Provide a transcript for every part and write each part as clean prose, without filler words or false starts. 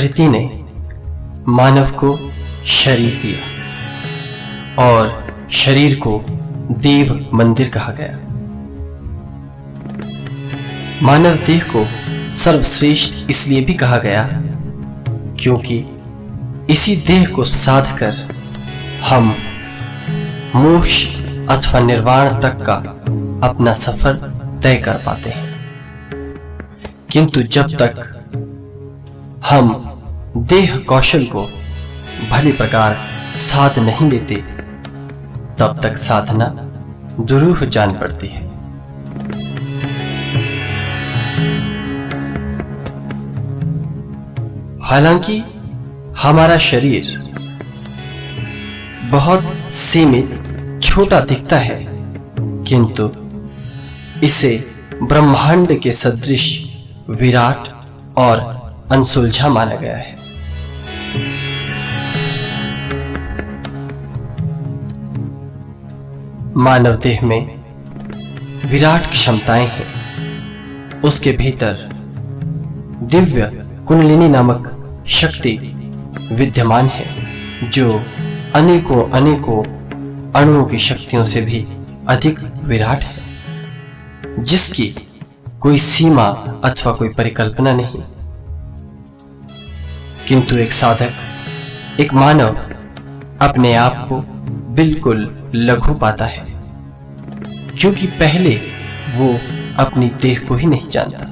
प्रकृति ने मानव को शरीर दिया और शरीर को देव मंदिर कहा गया। मानव देह को सर्वश्रेष्ठ इसलिए भी कहा गया क्योंकि इसी देह को साध कर हम मोक्ष अथवा निर्वाण तक का अपना सफर तय कर पाते हैं। किंतु जब तक हम देह कौशल को भली प्रकार साध नहीं लेते तब तक साधना दुरूह जान पड़ती है। हालांकि हमारा शरीर बहुत सीमित छोटा दिखता है, किंतु इसे ब्रह्मांड के सदृश विराट और अनसुलझा माना गया है। मानव देह में विराट क्षमताएं हैं। उसके भीतर दिव्य कुंडलिनी नामक शक्ति विद्यमान है जो अनेकों अणुओं की शक्तियों से भी अधिक विराट है, जिसकी कोई सीमा अथवा कोई परिकल्पना नहीं। किंतु एक साधक, एक मानव अपने आप को बिल्कुल लघु पाता है क्योंकि पहले वो अपनी देह को ही नहीं जानता।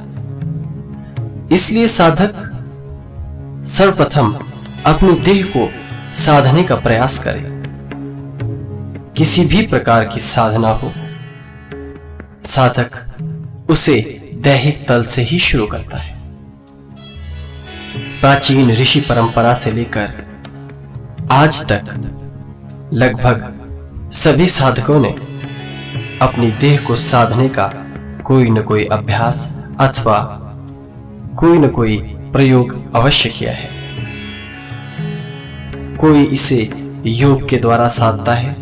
इसलिए साधक सर्वप्रथम अपनी देह को साधने का प्रयास करे। किसी भी प्रकार की साधना हो, साधक उसे दैहिक तल से ही शुरू करता है। प्राचीन ऋषि परंपरा से लेकर आज तक लगभग सभी साधकों ने अपनी देह को साधने का कोई न कोई अभ्यास अथवा कोई न कोई प्रयोग अवश्य किया है। कोई इसे योग के द्वारा साधता है,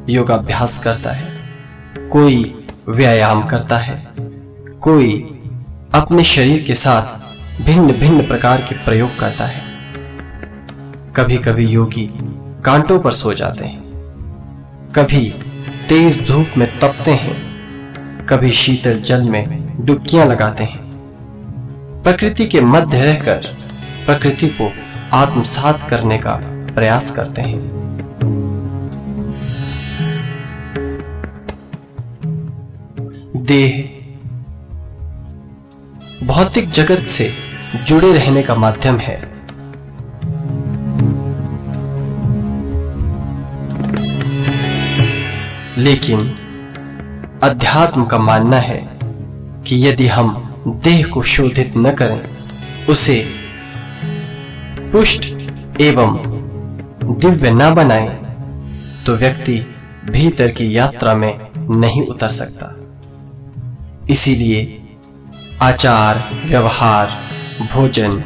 योगाभ्यास करता है, कोई व्यायाम करता है, कोई अपने शरीर के साथ भिन्न भिन्न प्रकार के प्रयोग करता है। कभी कभी योगी कांटों पर सो जाते हैं, कभी तेज धूप में तपते हैं, कभी शीतल जल में डुबकियां लगाते हैं। प्रकृति के मध्य रहकर प्रकृति को आत्मसात करने का प्रयास करते हैं। देह भौतिक जगत से जुड़े रहने का माध्यम है। लेकिन अध्यात्म का मानना है कि यदि हम देह को शोधित न करें, उसे पुष्ट एवं दिव्य न बनाएं, तो व्यक्ति भीतर की यात्रा में नहीं उतर सकता। इसीलिए आचार, व्यवहार, भोजन,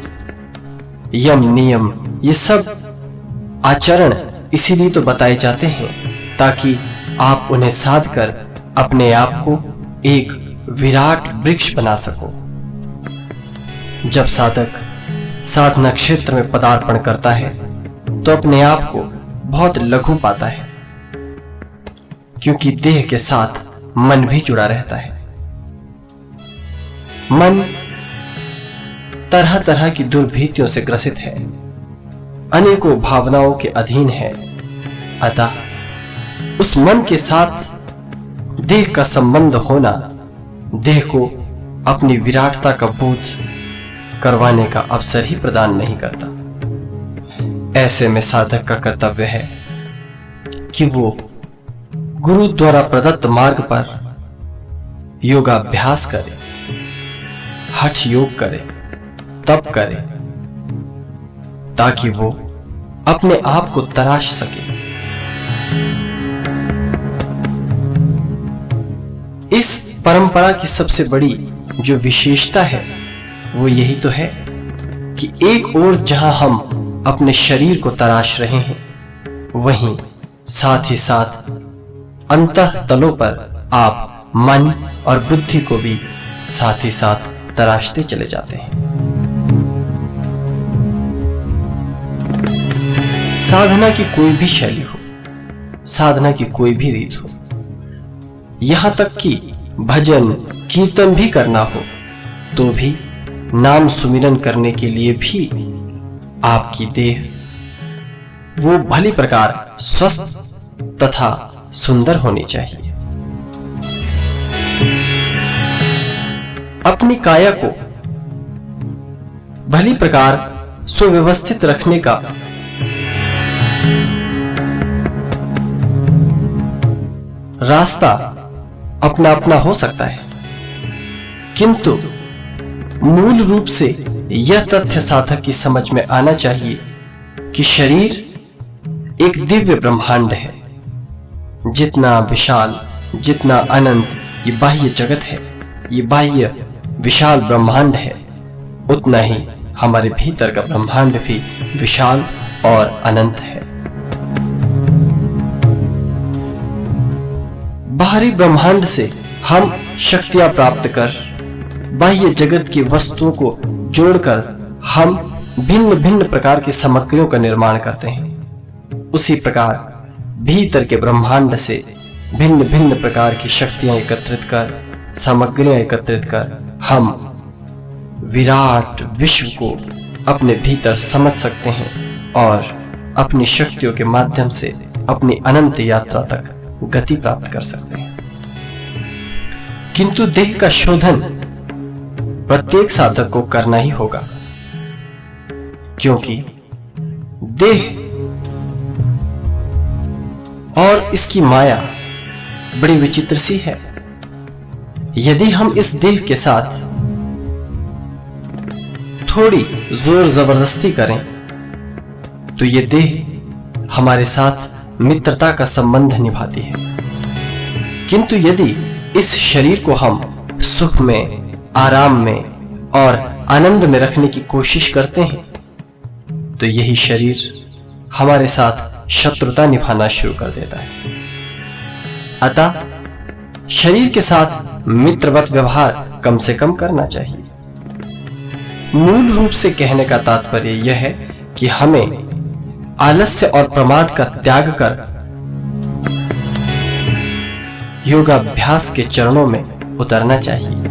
यम नियम, ये सब आचरण इसीलिए तो बताए जाते हैं ताकि आप उन्हें साध कर अपने आप को एक विराट वृक्ष बना सको। जब साधक साधना क्षेत्र में पदार्पण करता है तो अपने आप को बहुत लघु पाता है, क्योंकि देह के साथ मन भी जुड़ा रहता है। मन तरह तरह की दुर्भीतियों से ग्रसित है, अनेकों भावनाओं के अधीन है। अतः उस मन के साथ देह का संबंध होना देह को अपनी विराटता का बोध करवाने का अवसर ही प्रदान नहीं करता। ऐसे में साधक का कर्तव्य है कि वो गुरु द्वारा प्रदत्त मार्ग पर योगाभ्यास करे, हठ योग करे, तप करे, ताकि वो अपने आप को तराश सके। इस परंपरा की सबसे बड़ी जो विशेषता है वो यही तो है कि एक ओर जहां हम अपने शरीर को तराश रहे हैं, वहीं साथ ही साथ अंतः तलों पर आप मन और बुद्धि को भी साथ ही साथ तराशते चले जाते हैं। साधना की कोई भी शैली हो, साधना की कोई भी रीत हो, यहां तक कि भजन कीर्तन भी करना हो, तो भी नाम सुमिरन करने के लिए भी आपकी देह वो भली प्रकार स्वस्थ तथा सुंदर होनी चाहिए। अपनी काया को भली प्रकार सुव्यवस्थित रखने का रास्ता अपना अपना हो सकता है, किंतु मूल रूप से यह तथ्य साधक की समझ में आना चाहिए कि शरीर एक दिव्य ब्रह्मांड है। जितना विशाल, जितना अनंत ये बाह्य जगत है, ये बाह्य विशाल ब्रह्मांड है, उतना ही हमारे भीतर का ब्रह्मांड भी विशाल और अनंत है। बाहरी ब्रह्मांड से हम शक्तियां प्राप्त कर बाह्य जगत की वस्तुओं को जोड़कर हम भिन्न भिन्न प्रकार की सामग्रियों का निर्माण करते हैं। उसी प्रकार भीतर के ब्रह्मांड से भिन्न भिन्न प्रकार की शक्तियां एकत्रित कर, सामग्रियां एकत्रित कर हम विराट विश्व को अपने भीतर समझ सकते हैं और अपनी शक्तियों के माध्यम से अपनी अनंत यात्रा तक गति प्राप्त कर सकते हैं। किंतु देह का शोधन प्रत्येक साधक को करना ही होगा, क्योंकि देह और इसकी माया बड़ी विचित्र सी है। यदि हम इस देह के साथ थोड़ी जोर जबरदस्ती करें तो ये देह हमारे साथ मित्रता का संबंध निभाती है, किंतु यदि इस शरीर को हम सुख में, आराम में और आनंद में रखने की कोशिश करते हैं तो यही शरीर हमारे साथ शत्रुता निभाना शुरू कर देता है। अतः शरीर के साथ मित्रवत व्यवहार कम से कम करना चाहिए। मूल रूप से कहने का तात्पर्य यह है कि हमें आलस्य और प्रमाद का त्याग कर योगाभ्यास के चरणों में उतरना चाहिए।